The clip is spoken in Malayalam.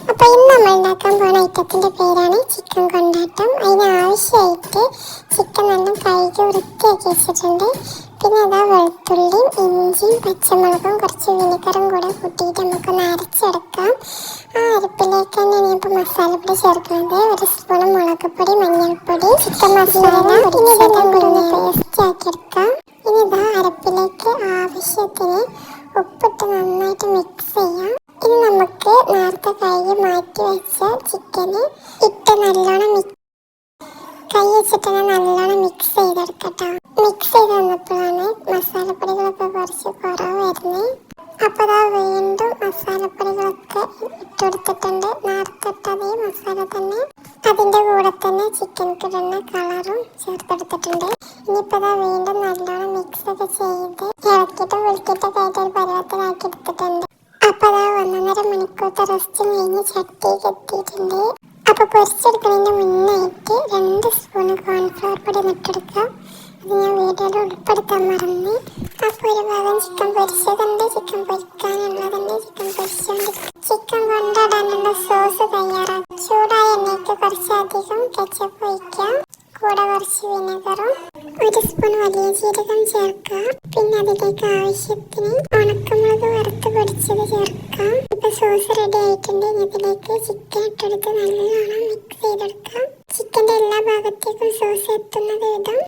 അപ്പോൾ ഇന്ന് നമ്മൾ ഉണ്ടാക്കാൻ പോകുന്ന ഐറ്റത്തിൻ്റെ പേരാണ് ചിക്കൻ കൊണ്ടാട്ടം. അതിനാവശ്യമായിട്ട് ചിക്കൻ നല്ല കഴുകി വൃത്തിയാക്കി വെച്ചിട്ടുണ്ട്. പിന്നെ അതാ വെളുത്തുള്ളിയും ഇഞ്ചിയും പച്ചമുളകും കുറച്ച് വിനെഗറും കൂടെ കൂട്ടിയിട്ട് നമുക്കൊന്ന് അരച്ചെടുക്കാം. ആ അരപ്പിലേക്ക് തന്നെ ഞാൻ ഇപ്പോൾ മസാലപ്പൊടി ചേർക്കുന്നത്. 1 സ്പൂൺ മുളക് പൊടി, മഞ്ഞൾപ്പൊടി, ചിക്കൻ മസാല, ഇതെല്ലാം കൂടി ഒന്ന് പേസ്റ്റ് ആക്കിയെടുക്കാം. ഇനി ഇതാ അരപ്പിലേക്ക് ആവശ്യത്തിന് ഉപ്പിട്ട് നന്നായിട്ട് മിക്സ് ചെയ്യാം. ഇനി നമുക്ക് നേരത്തെ കഴുകി മാറ്റി വെച്ച ചിക്കന് ഇട്ട് നല്ലോണം കൈ വെച്ചിട്ട് നല്ലോണം മിക്സ് ചെയ്തെടുക്കട്ടോ. മിക്സ് ചെയ്ത് വന്നപ്പോഴാണ് മസാലപ്പൊടികളൊക്കെ കുറച്ച് കുറവ് വരുന്നത്. അപ്പോൾ അതാ വീണ്ടും മസാലപ്പൊടികളൊക്കെ ഇട്ടുകൊടുത്തിട്ടുണ്ട്. നേരത്തെ അതേ മസാല തന്നെ അതിൻ്റെ കൂടെ തന്നെ ചിക്കൻക്ക് ഇടുന്ന കളറും ചേർത്തെടുത്തിട്ടുണ്ട്. ഇനിയിപ്പോൾ അതാ വീണ്ടും നല്ലോണം മിക്സ് ഒക്കെ ചെയ്ത് ഇളക്കിയിട്ടും വെളുക്കിയിട്ടൊക്കെ ആയിട്ട് ഒരു പരുവത്തിലാക്കി എടുത്തിട്ടുണ്ട്. അപ്പോൾ അതാ 1.5 മണിക്കൂറത്തെ റെസ്റ്റ് കഴിഞ്ഞ് ചട്ടിക്ക് എത്തിയിട്ടുണ്ട്. അപ്പോൾ പൊരിച്ചെടുക്കുന്നതിൻ്റെ മുന്നായിട്ട് 2 സ്പൂൺ കോൺഫ്ലവർ പൊടി ഇട്ടെടുക്കുക. അത് ഞാൻ വീഡിയോയിൽ ഉൾപ്പെടുത്താൻ മറന്ന്. അപ്പോൾ ഒരു ഭാഗം ചിക്കൻ പൊരിച്ചതുണ്ട്, ചിക്കൻ പൊരിക്കാനുള്ളതുണ്ട്, ചിക്കൻ പൊരിച്ചുകൊണ്ട് ചിക്കൻ കൊണ്ടിടാനുള്ള സോസ് തയ്യാറാക്കി. ചൂടായ എണ്ണയ്ക്ക് കുറച്ചധികം കെച്ചപ്പ് ഒഴിക്കാം. കൂടെ കുറച്ച് വിനെഗറും 1 സ്പൂൺ വലിയ ജീരകം ചേർക്കാം. പിന്നെ അതിലേക്ക് ആവശ്യത്തിന് ഉണക്കമുളക് വറുത്ത് പൊടിച്ചത് ചേർക്കാം. ഇപ്പൊ സോസ് റെഡി ആയിട്ടുണ്ട്. ഇതിലേക്ക് ചിക്കൻ ഇട്ടെടുത്ത് നല്ലോണം മിക്സ് ചെയ്തെടുക്കാം. ചിക്കൻ്റെ എല്ലാ ഭാഗത്തേക്കും സോസ് എത്തുന്നത് വിധം